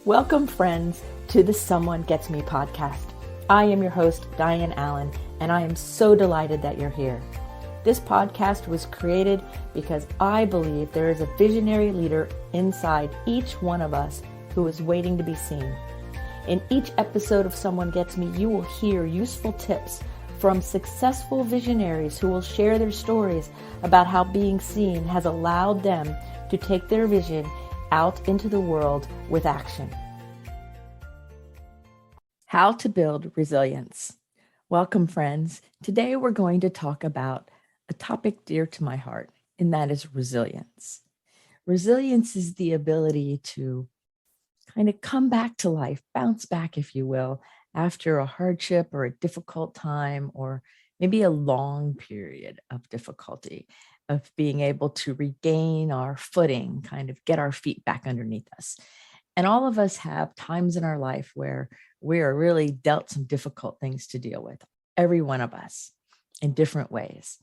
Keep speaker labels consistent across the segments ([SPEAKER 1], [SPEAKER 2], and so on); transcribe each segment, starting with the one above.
[SPEAKER 1] Welcome, friends, to the Someone Gets Me podcast. I am your host, Dianne Allen, and I am so delighted that you're here. This podcast was created because I believe there is a visionary leader inside each one of us who is waiting to be seen. In each episode of Someone Gets Me, you will hear useful tips from successful visionaries who will share their stories about how being seen has allowed them to take their vision out into the world with action. How to build resilience. Welcome, friends. Today we're going to talk about a topic dear to my heart, and that is resilience. Resilience is the ability to kind of come back to life, bounce back, if you will, after a hardship or a difficult time, or maybe a long period of difficulty, of being able to regain our footing, kind of get our feet back underneath us. And all of us have times in our life where we are really dealt some difficult things to deal with, every one of us in different ways.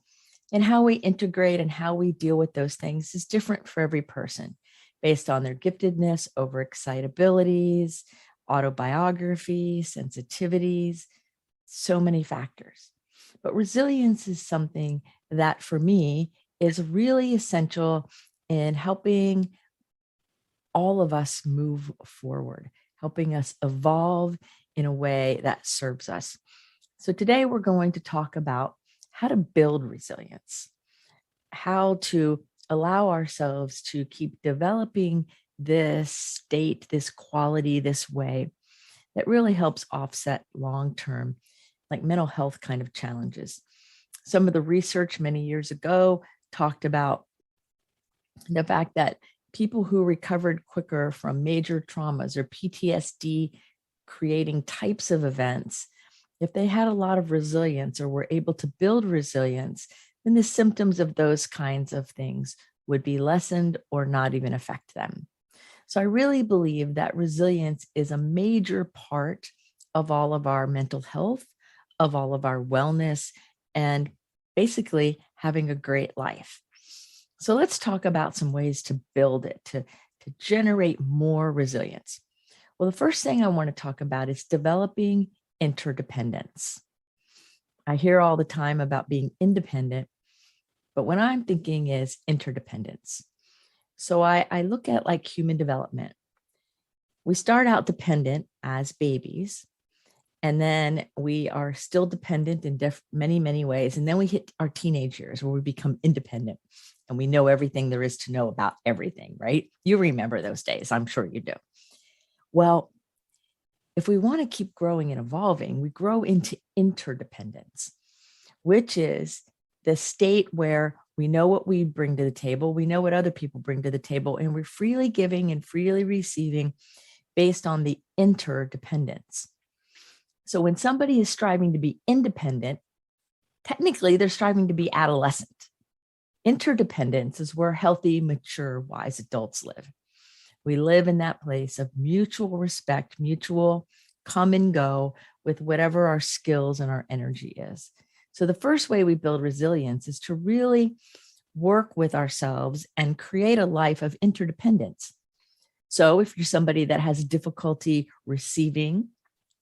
[SPEAKER 1] And how we integrate and how we deal with those things is different for every person based on their giftedness, overexcitabilities, autobiography, sensitivities, so many factors. But resilience is something that for me is really essential in helping all of us move forward, helping us evolve in a way that serves us. So today we're going to talk about how to build resilience, how to allow ourselves to keep developing this state, this quality, this way that really helps offset long-term, like mental health kind of challenges. Some of the research many years ago talked about the fact that people who recovered quicker from major traumas or PTSD creating types of events, if they had a lot of resilience or were able to build resilience, then the symptoms of those kinds of things would be lessened or not even affect them. So I really believe that resilience is a major part of all of our mental health, of all of our wellness, and basically having a great life. So let's talk about some ways to build it, to generate more resilience. Well, the first thing I want to talk about is developing interdependence. I hear all the time about being independent, but what I'm thinking is interdependence. So I look at like human development. We start out dependent as babies, and then we are still dependent in many, many ways. And then we hit our teenage years where we become independent and we know everything there is to know about everything, right? You remember those days, I'm sure you do. Well, if we want to keep growing and evolving, we grow into interdependence, which is the state where we know what we bring to the table, we know what other people bring to the table, and we're freely giving and freely receiving based on the interdependence. So when somebody is striving to be independent, technically they're striving to be adolescent. Interdependence is where healthy, mature, wise adults live. We live in that place of mutual respect, mutual come and go with whatever our skills and our energy is. So the first way we build resilience is to really work with ourselves and create a life of interdependence. So if you're somebody that has difficulty receiving,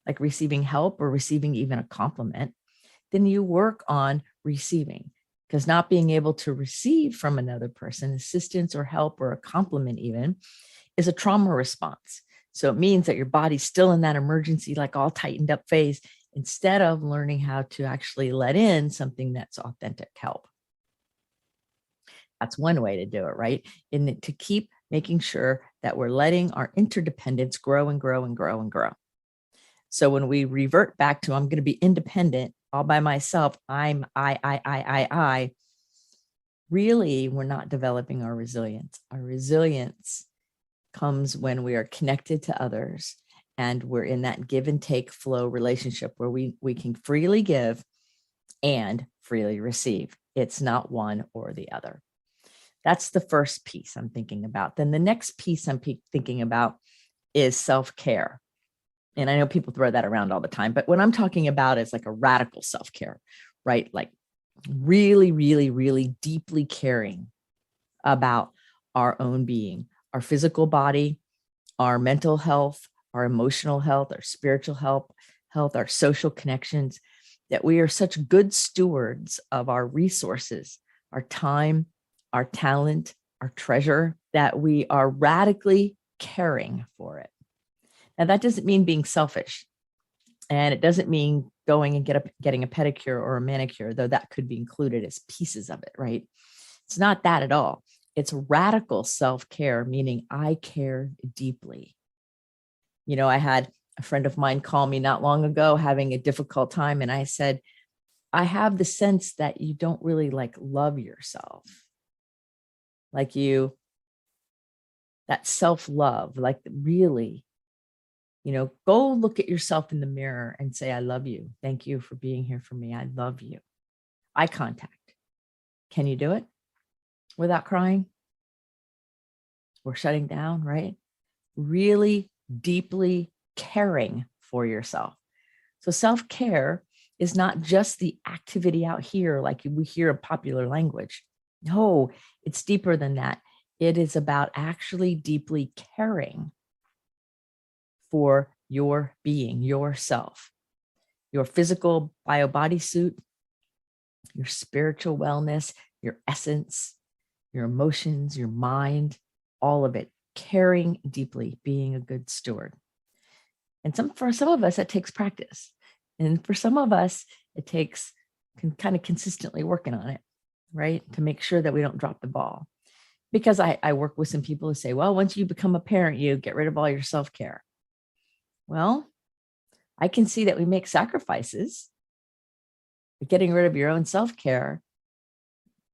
[SPEAKER 1] like receiving help or receiving even a compliment, then you work on receiving, because not being able to receive from another person assistance or help or a compliment even is a trauma response. So it means that your body's still in that emergency, like all tightened up phase, instead of learning how to actually let in something that's authentic help. That's one way to do it, right? And to keep making sure that we're letting our interdependence grow and grow and grow and grow. So when we revert back to, I'm going to be independent all by myself, I, really, we're not developing our resilience. Our resilience comes when we are connected to others and we're in that give and take flow relationship where we can freely give and freely receive. It's not one or the other. That's the first piece I'm thinking about. Then the next piece I'm thinking about is self-care. And I know people throw that around all the time, but what I'm talking about is like a radical self-care, right? Like really, really, really deeply caring about our own being, our physical body, our mental health, our emotional health, our spiritual health, our social connections, that we are such good stewards of our resources, our time, our talent, our treasure, that we are radically caring for it. Now, that doesn't mean being selfish. And it doesn't mean going and getting a pedicure or a manicure, though that could be included as pieces of it, right? It's not that at all. It's radical self-care, meaning I care deeply. You know, I had a friend of mine call me not long ago having a difficult time. And I said, I have the sense that you don't really love yourself. That self-love, really, go look at yourself in the mirror and say, I love you. Thank you for being here for me. I love you. Eye contact. Can you do it without crying or shutting down, right? Really deeply caring for yourself. So self-care is not just the activity out here like we hear in popular language. No, it's deeper than that. It is about actually deeply caring for your being, yourself, your physical bodysuit, your spiritual wellness, your essence, your emotions, your mind, all of it, caring deeply, being a good steward. And for some of us, that takes practice. And for some of us, it takes kind of consistently working on it, right? To make sure that we don't drop the ball. Because I work with some people who say, well, once you become a parent, you get rid of all your self-care. Well, I can see that we make sacrifices. But getting rid of your own self-care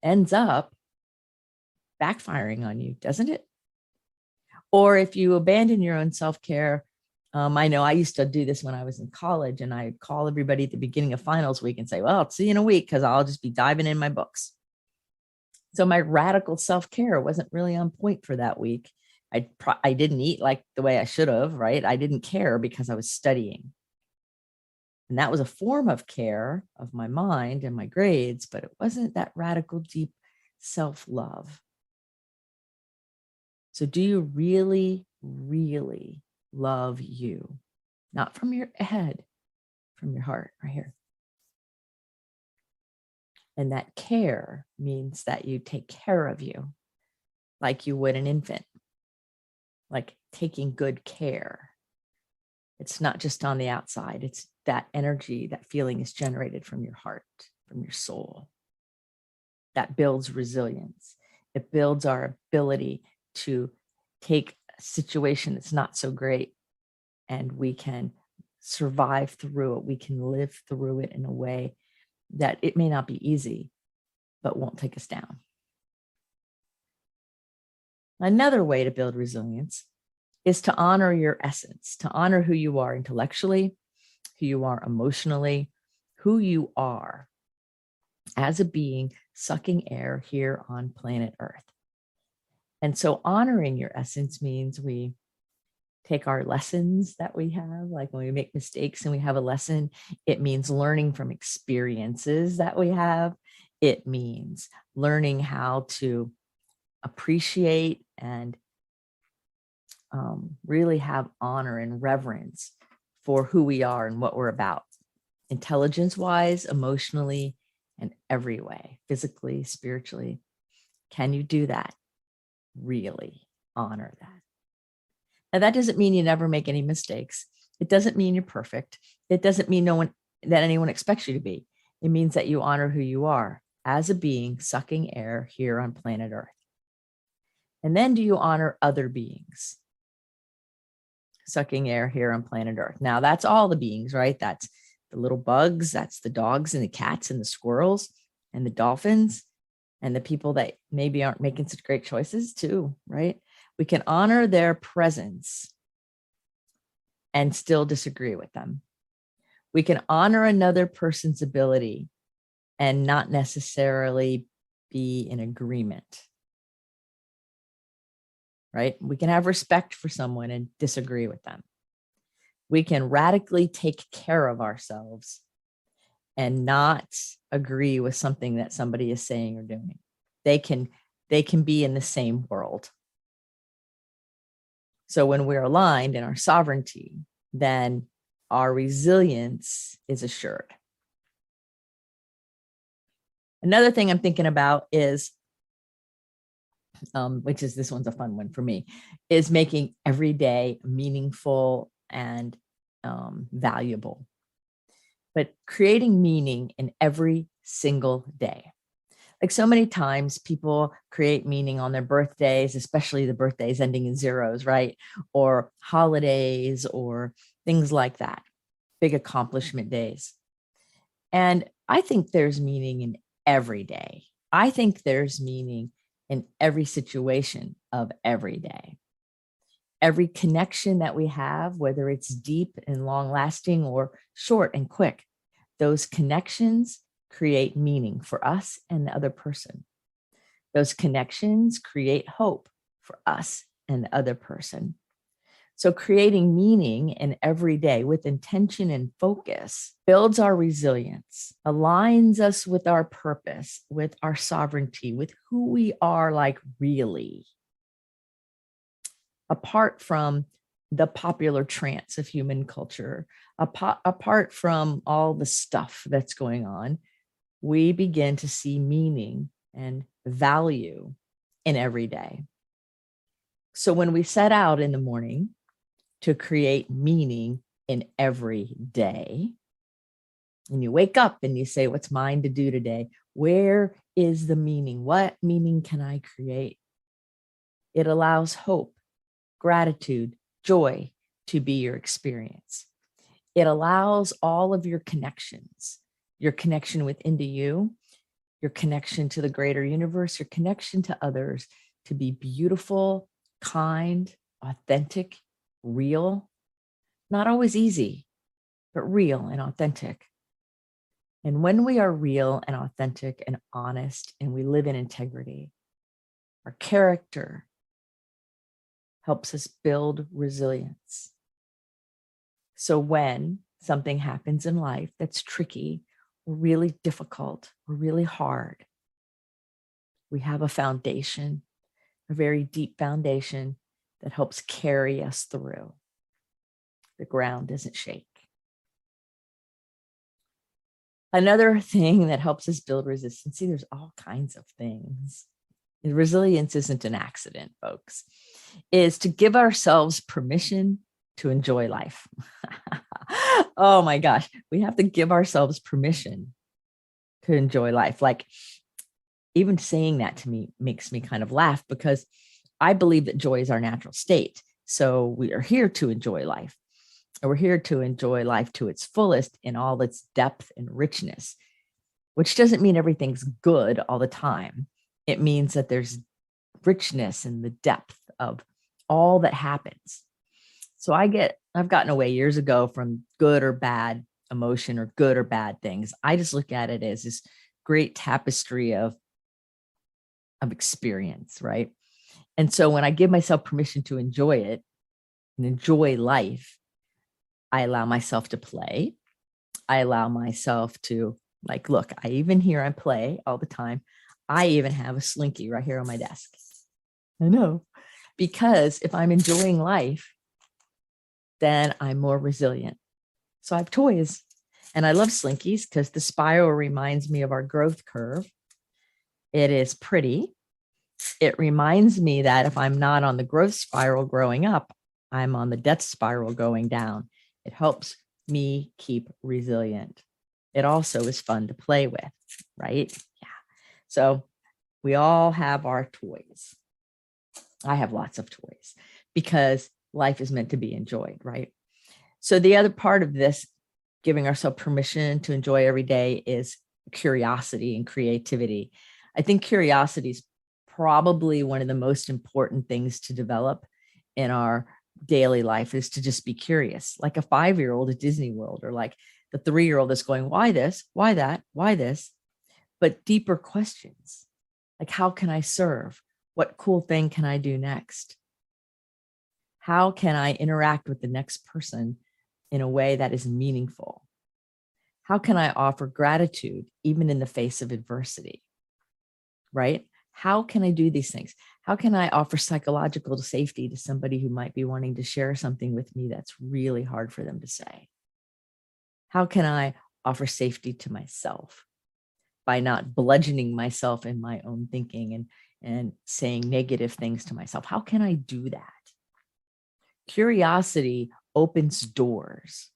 [SPEAKER 1] ends up backfiring on you, doesn't it? Or if you abandon your own self-care, I know I used to do this when I was in college, and I'd call everybody at the beginning of finals week and say, well, I'll see you in a week because I'll just be diving in my books. So my radical self-care wasn't really on point for that week. I didn't eat like the way I should have, right? I didn't care because I was studying. And that was a form of care of my mind and my grades, but it wasn't that radical, deep self-love. So do you really, really love you? Not from your head, from your heart, right here. And that care means that you take care of you like you would an infant, like taking good care. It's not just on the outside. It's that energy, that feeling is generated from your heart, from your soul. That builds resilience. It builds our ability to take a situation that's not so great and we can survive through it. We can live through it in a way that it may not be easy, but won't take us down. Another way to build resilience is to honor your essence, to honor who you are intellectually, who you are emotionally, who you are as a being sucking air here on planet Earth. And so honoring your essence means we take our lessons that we have, like when we make mistakes and we have a lesson, it means learning from experiences that we have. It means learning how to appreciate and really have honor and reverence for who we are and what we're about, intelligence-wise, emotionally, and every way, physically, spiritually. Can you do that? Really honor that. Now, that doesn't mean you never make any mistakes. It doesn't mean you're perfect. It doesn't mean that anyone expects you to be. It means that you honor who you are as a being sucking air here on planet Earth. And then do you honor other beings sucking air here on planet Earth? Now, that's all the beings, right? That's the little bugs, that's the dogs and the cats and the squirrels and the dolphins and the people that maybe aren't making such great choices too, right? We can honor their presence and still disagree with them. We can honor another person's ability and not necessarily be in agreement, right? We can have respect for someone and disagree with them. We can radically take care of ourselves and not agree with something that somebody is saying or doing. They can be in the same world. So when we're aligned in our sovereignty, then our resilience is assured. Another thing I'm thinking about is, which is, this one's a fun one for me, is making every day meaningful and valuable. But creating meaning in every single day. Like so many times people create meaning on their birthdays, especially the birthdays ending in zeros, right? Or holidays or things like that, big accomplishment days. And I think there's meaning in every day. I think there's meaning in every situation of every day. Every connection that we have, whether it's deep and long lasting or short and quick, those connections create meaning for us and the other person. Those connections create hope for us and the other person. So creating meaning in every day with intention and focus builds our resilience, aligns us with our purpose, with our sovereignty, with who we are, like really. Apart from the popular trance of human culture, apart from all the stuff that's going on, we begin to see meaning and value in every day. So when we set out in the morning to create meaning in every day, and you wake up and you say, what's mine to do today? Where is the meaning? What meaning can I create? It allows hope, gratitude, joy to be your experience. It allows all of your connections, your connection within you, your connection to the greater universe, your connection to others, to be beautiful, kind, authentic, real, not always easy, but real and authentic. And when we are real and authentic and honest, and we live in integrity, our character helps us build resilience. So when something happens in life that's tricky or really difficult or really hard, we have a foundation, a very deep foundation that helps carry us through. The ground doesn't shake. Another thing that helps us build resilience, see, there's all kinds of things. Resilience isn't an accident, folks, is to give ourselves permission to enjoy life. Oh my gosh, we have to give ourselves permission to enjoy life. Like, even saying that to me makes me kind of laugh, because I believe that joy is our natural state. So we are here to enjoy life. And we're here to enjoy life to its fullest in all its depth and richness, which doesn't mean everything's good all the time. It means that there's richness in the depth of all that happens. So I've gotten away years ago from good or bad emotion or good or bad things. I just look at it as this great tapestry of experience, right? And so when I give myself permission to enjoy it and enjoy life, I allow myself to play. I allow myself to, like, look, I play all the time. I even have a slinky right here on my desk. I know, because if I'm enjoying life, then I'm more resilient. So I have toys, and I love slinkies because the spiral reminds me of our growth curve. It is pretty. It reminds me that if I'm not on the growth spiral growing up, I'm on the death spiral going down. It helps me keep resilient. It also is fun to play with, right? Yeah. So we all have our toys. I have lots of toys because life is meant to be enjoyed, right? So the other part of this, giving ourselves permission to enjoy every day, is curiosity and creativity. I think curiosity is probably one of the most important things to develop in our daily life, is to just be curious, like a 5-year-old at Disney World, or like the 3-year-old that's going, why this, why that, why this? But deeper questions, like, how can I serve? What cool thing can I do next? How can I interact with the next person in a way that is meaningful? How can I offer gratitude even in the face of adversity? Right? How can I do these things? How can I offer psychological safety to somebody who might be wanting to share something with me that's really hard for them to say? How can I offer safety to myself by not bludgeoning myself in my own thinking and saying negative things to myself? How can I do that? Curiosity opens doors,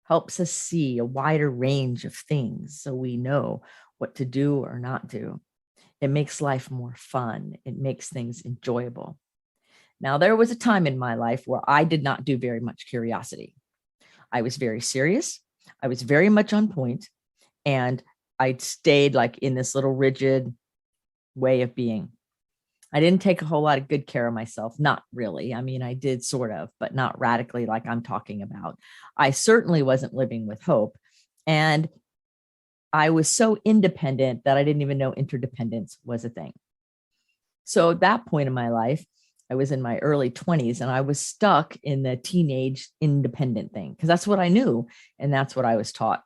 [SPEAKER 1] helps us see a wider range of things so we know what to do or not do. It makes life more fun. It makes things enjoyable. Now, there was a time in my life where I did not do very much curiosity. I was very serious. I was very much on point, and I stayed like in this little rigid way of being. I didn't take a whole lot of good care of myself. Not really. I mean, I did sort of, but not radically like I'm talking about. I certainly wasn't living with hope. And I was so independent that I didn't even know interdependence was a thing. So at that point in my life, I was in my early 20s and I was stuck in the teenage independent thing because that's what I knew. And that's what I was taught.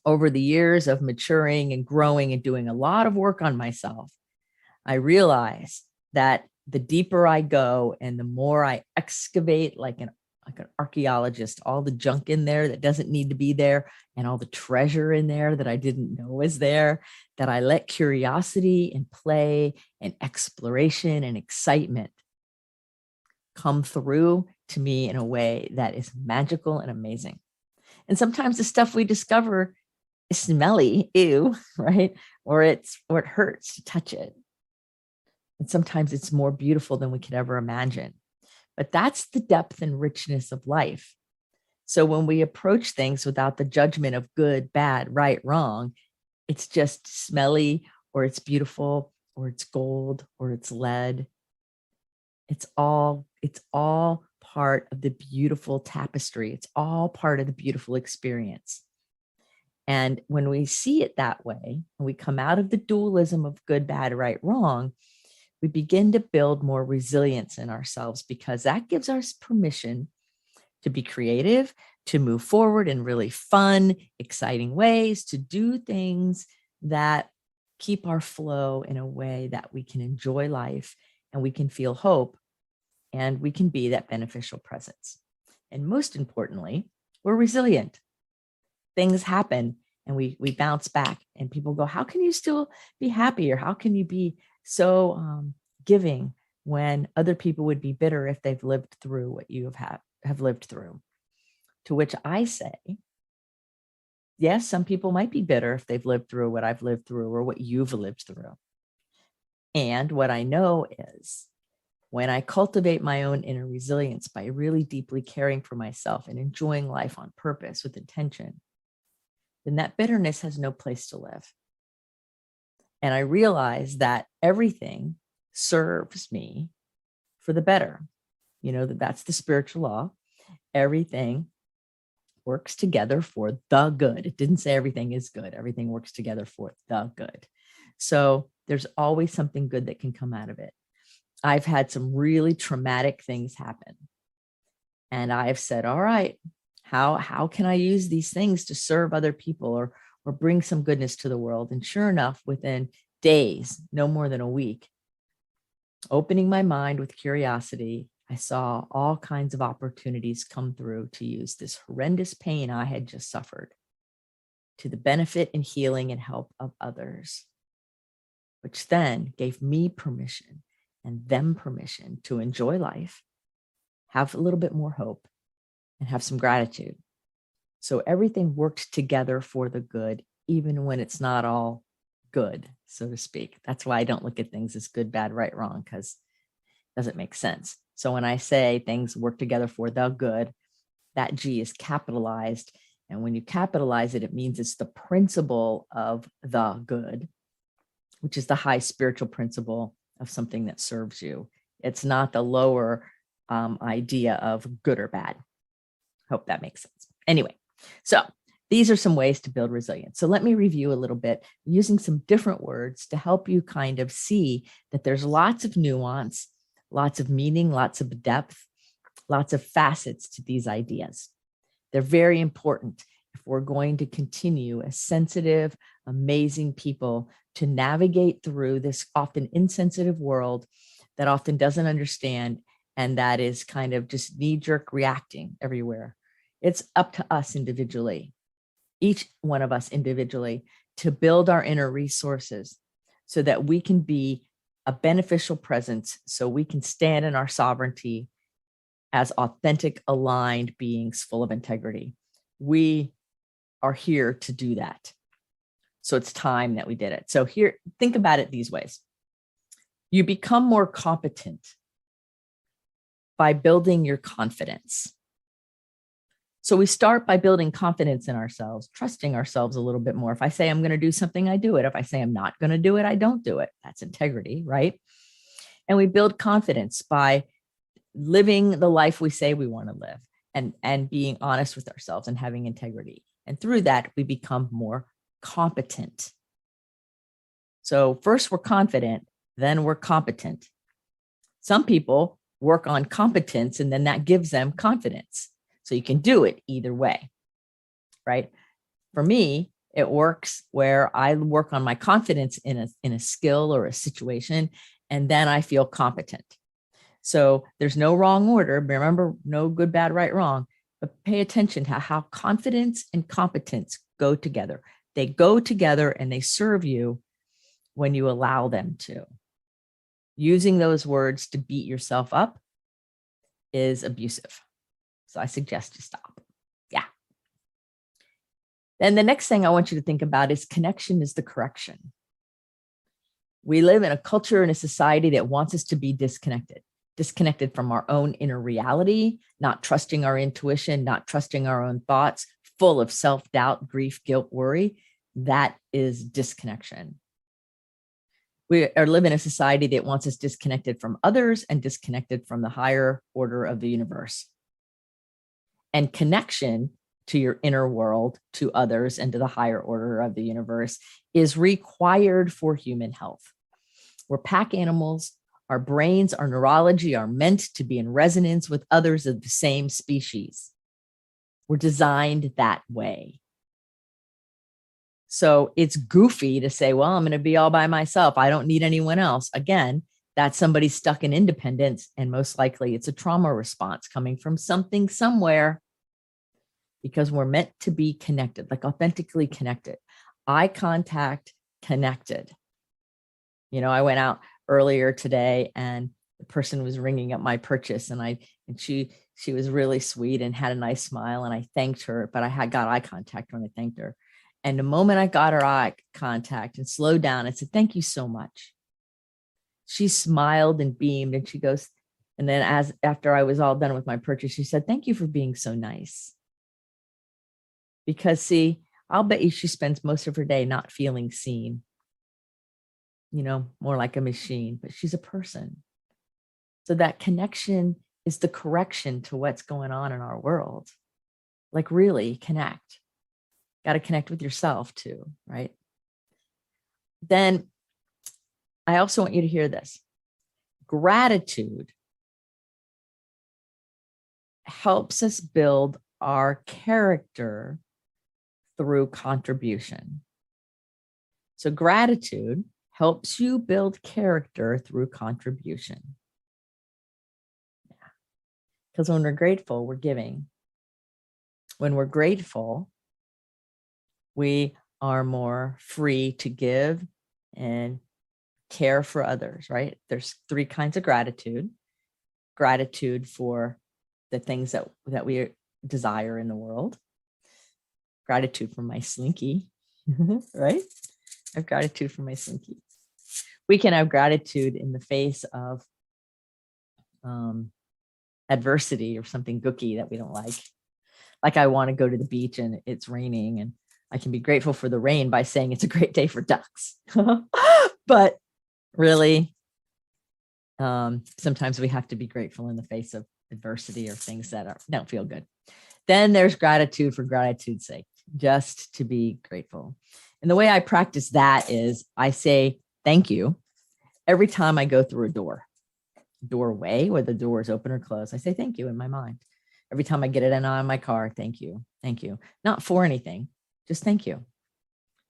[SPEAKER 1] Over the years of maturing and growing and doing a lot of work on myself, I realized that the deeper I go and the more I excavate like an archaeologist, all the junk in there that doesn't need to be there and all the treasure in there that I didn't know was there, that I let curiosity and play and exploration and excitement come through to me in a way that is magical and amazing. And sometimes the stuff we discover is smelly, ew, right? Or it hurts to touch it. And sometimes it's more beautiful than we could ever imagine. But that's the depth and richness of life. So when we approach things without the judgment of good, bad, right, wrong, it's just smelly, or it's beautiful, or it's gold, or it's lead. It's all part of the beautiful tapestry. It's all part of the beautiful experience. And when we see it that way, and we come out of the dualism of good, bad, right, wrong, we begin to build more resilience in ourselves because that gives us permission to be creative, to move forward in really fun, exciting ways, to do things that keep our flow in a way that we can enjoy life and we can feel hope and we can be that beneficial presence. And most importantly, we're resilient. Things happen and we bounce back and people go, how can you still be happy? Or how can you be so giving when other people would be bitter if they've lived through what you have lived through? To which I say, yes, some people might be bitter if they've lived through what I've lived through or what you've lived through. And what I know is when I cultivate my own inner resilience by really deeply caring for myself and enjoying life on purpose with intention, then that bitterness has no place to live. And I realize that everything serves me for the better. You know, that's the spiritual law. Everything works together for the good. It didn't say everything is good. Everything works together for the good. So there's always something good that can come out of it. I've had some really traumatic things happen. And I've said, all right, how can I use these things to serve other people or bring some goodness to the world? And sure enough, within days, no more than a week, opening my mind with curiosity, I saw all kinds of opportunities come through to use this horrendous pain I had just suffered to the benefit and healing and help of others, which then gave me permission and them permission to enjoy life, have a little bit more hope, and have some gratitude. So everything worked together for the good, even when it's not all good, so to speak. That's why I don't look at things as good, bad, right, wrong, because it doesn't make sense. So when I say things work together for the good, that G is capitalized. And when you capitalize it, it means it's the principle of the good, which is the high spiritual principle of something that serves you. It's not the lower idea of good or bad. Hope that makes sense. Anyway, so these are some ways to build resilience. So let me review a little bit using some different words to help you kind of see that there's lots of nuance, lots of meaning, lots of depth, lots of facets to these ideas. They're very important if we're going to continue as sensitive, amazing people to navigate through this often insensitive world that often doesn't understand and that is kind of just knee-jerk reacting everywhere. It's up to us individually, each one of us individually, to build our inner resources so that we can be a beneficial presence, so we can stand in our sovereignty as authentic, aligned beings full of integrity. We are here to do that. So it's time that we did it. So here, think about it these ways. You become more competent by building your confidence. So we start by building confidence in ourselves, trusting ourselves a little bit more. If I say I'm going to do something, I do it. If I say I'm not going to do it, I don't do it. That's integrity, right? And we build confidence by living the life we say we want to live and being honest with ourselves and having integrity. And through that, we become more competent. So first we're confident, then we're competent. Some people work on competence and then that gives them confidence. So you can do it either way, right? For me, it works where I work on my confidence in a skill or a situation, and then I feel competent. So there's no wrong order. Remember, no good, bad, right, wrong. But pay attention to how confidence and competence go together. They go together and they serve you when you allow them to. Using those words to beat yourself up is abusive. So I suggest you stop. Yeah. Then the next thing I want you to think about is connection is the correction. We live in a culture and a society that wants us to be disconnected from our own inner reality, not trusting our intuition, not trusting our own thoughts, full of self-doubt, grief, guilt, worry. That is disconnection. We are living in a society that wants us disconnected from others and disconnected from the higher order of the universe. And connection to your inner world, to others, and to the higher order of the universe is required for human health. We're pack animals. Our brains, our neurology are meant to be in resonance with others of the same species. We're designed that way. So it's goofy to say, well, I'm going to be all by myself. I don't need anyone else. Again, that's somebody stuck in independence. And most likely it's a trauma response coming from something somewhere, because we're meant to be connected, like authentically connected. Eye contact, connected. You know, I went out earlier today and the person was ringing up my purchase and she was really sweet and had a nice smile and I thanked her, but I got eye contact when I thanked her. And the moment I got her eye contact and slowed down, I said, thank you so much. She smiled and beamed and she goes, and then after I was all done with my purchase, she said, thank you for being so nice. Because see, I'll bet you she spends most of her day not feeling seen, you know, more like a machine, but she's a person. So that connection is the correction to what's going on in our world. Like really connect. Got to connect with yourself too, right? Then I also want you to hear this. Gratitude helps us build our character through contribution. So gratitude helps you build character through contribution. Yeah. Because when we're grateful, we're giving. When we're grateful, we are more free to give and care for others, right? There's 3 kinds of gratitude. Gratitude for the things that we desire in the world. Gratitude for my slinky, right? I have gratitude for my slinky. We can have gratitude in the face of adversity or something gooky that we don't like. Like I want to go to the beach and it's raining and I can be grateful for the rain by saying it's a great day for ducks. But really, sometimes we have to be grateful in the face of adversity or things that don't feel good. Then there's gratitude for gratitude's sake, just to be grateful. And the way I practice that is I say thank you every time I go through a doorway where the door is open or closed. I say thank you in my mind. Every time I get it in on my car, thank you. Thank you. Not for anything, just thank you.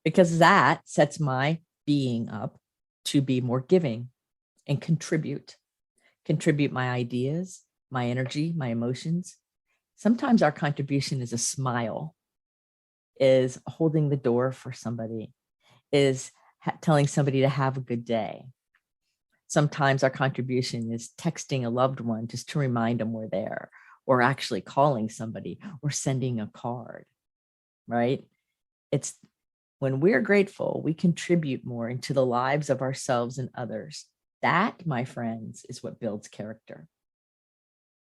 [SPEAKER 1] Because that sets my being up to be more giving and contribute my ideas, my energy, my emotions. Sometimes our contribution is a smile, is holding the door for somebody, is telling somebody to have a good day. Sometimes our contribution is texting a loved one just to remind them we're there, or actually calling somebody or sending a card, right? It's when we're grateful, we contribute more into the lives of ourselves and others. That, my friends, is what builds character,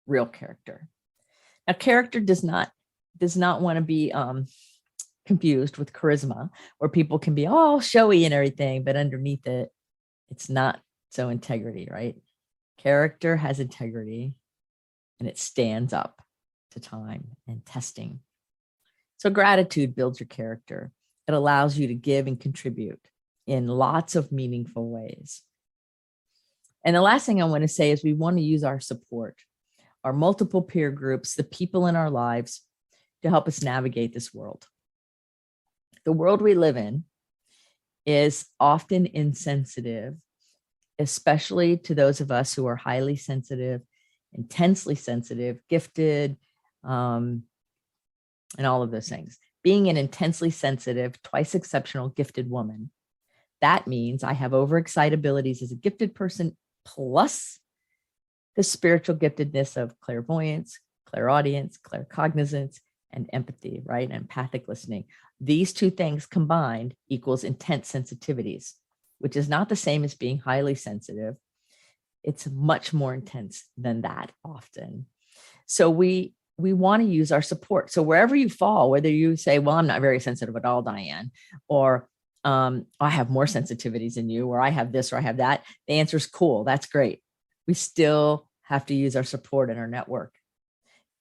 [SPEAKER 1] real character. Now, character does not want to be confused with charisma, where people can be all showy and everything, but underneath it, it's not so integrity, right? Character has integrity and it stands up to time and testing. So gratitude builds your character. It allows you to give and contribute in lots of meaningful ways. And the last thing I want to say is we want to use our support, our multiple peer groups, the people in our lives to help us navigate this world. The world we live in is often insensitive, especially to those of us who are highly sensitive, intensely sensitive, gifted, and all of those things. Being an intensely sensitive, twice exceptional, gifted woman, that means I have overexcitabilities as a gifted person, plus the spiritual giftedness of clairvoyance, clairaudience, claircognizance, and empathy, right? And empathic listening. These two things combined equals intense sensitivities, which is not the same as being highly sensitive. It's much more intense than that often. So we want to use our support. So wherever you fall, whether you say, well, I'm not very sensitive at all, Dianne, or I have more sensitivities than you, or I have this, or I have that, the answer is cool. That's great. We still have to use our support in our network.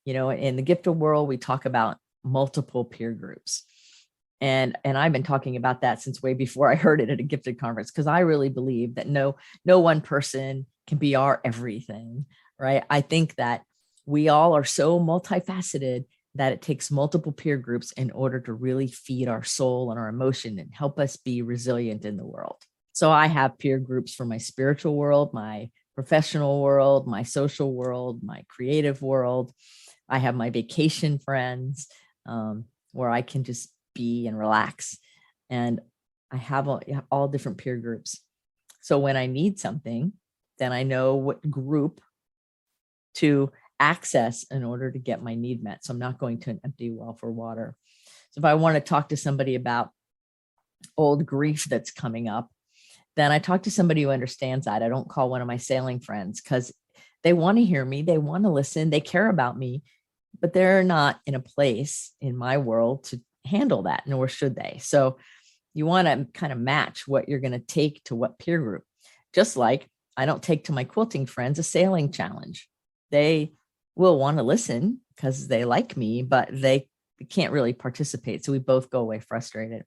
[SPEAKER 1] You know, in the gifted world, we talk about multiple peer groups. And I've been talking about that since way before I heard it at a gifted conference, because I really believe that no one person can be our everything, right? I think that we all are so multifaceted that it takes multiple peer groups in order to really feed our soul and our emotion and help us be resilient in the world. So I have peer groups for my spiritual world, my professional world, my social world, my creative world. I have my vacation friends where I can just be and relax. And I have all different peer groups. So when I need something, then I know what group to access in order to get my need met. So I'm not going to an empty well for water. So if I want to talk to somebody about old grief that's coming up, then I talk to somebody who understands that. I don't call one of my sailing friends because they want to hear me. They want to listen. They care about me, but they're not in a place in my world to handle that, nor should they. So you want to kind of match what you're going to take to what peer group. Just like I don't take to my quilting friends a sailing challenge. They will want to listen because they like me, but they can't really participate. So we both go away frustrated.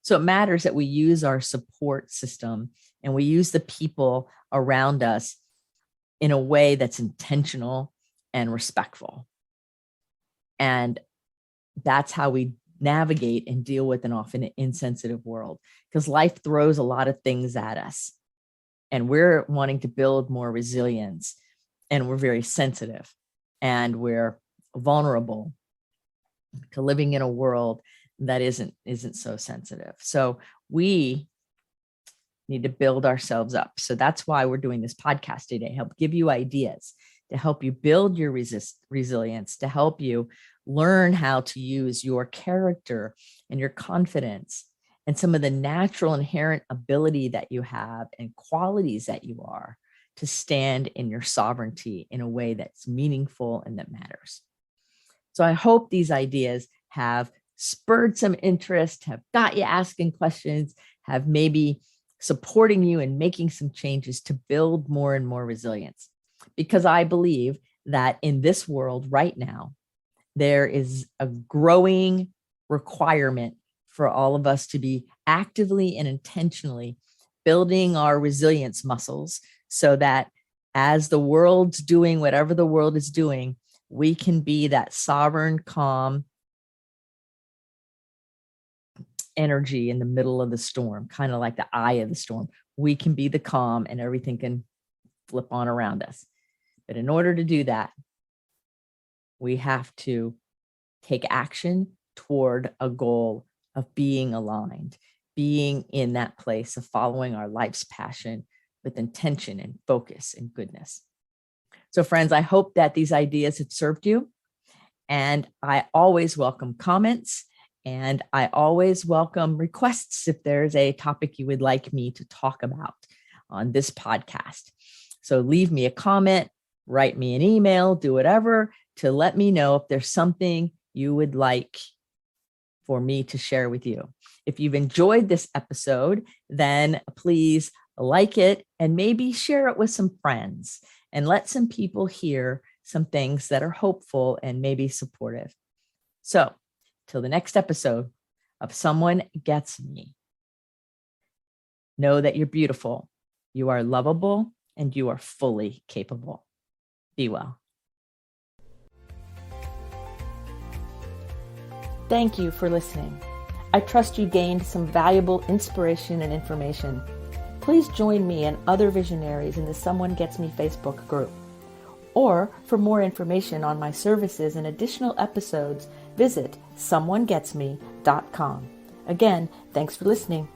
[SPEAKER 1] So it matters that we use our support system and we use the people around us in a way that's intentional and respectful. And that's how we navigate and deal with an often insensitive world, because life throws a lot of things at us and we're wanting to build more resilience, and we're very sensitive and we're vulnerable to living in a world that isn't so sensitive. So we need to build ourselves up. So that's why we're doing this podcast today, help give you ideas to help you build your resilience, to help you learn how to use your character and your confidence and some of the natural inherent ability that you have and qualities that you are to stand in your sovereignty in a way that's meaningful and that matters. So I hope these ideas have spurred some interest, have got you asking questions, have maybe supporting you in making some changes to build more and more resilience. Because I believe that in this world right now, there is a growing requirement for all of us to be actively and intentionally building our resilience muscles so that as the world's doing whatever the world is doing, We can be that sovereign, calm energy in the middle of the storm, kind of like the eye of the storm. We can be the calm and everything can flip on around us. But in order to do that, we have to take action toward a goal of being aligned, being in that place of following our life's passion with intention and focus and goodness. So friends, I hope that these ideas have served you. And I always welcome comments, and I always welcome requests if there's a topic you would like me to talk about on this podcast. So leave me a comment, write me an email, do whatever to let me know if there's something you would like for me to share with you. If you've enjoyed this episode, then please like it and maybe share it with some friends and let some people hear some things that are hopeful and maybe supportive. So, till the next episode of Someone Gets Me, know that you're beautiful, you are lovable, and you are fully capable. Be well. Thank you for listening. I trust you gained some valuable inspiration and information. Please join me and other visionaries in the Someone Gets Me Facebook group. Or for more information on my services and additional episode's, visit someonegetsme.com. Again, thanks for listening.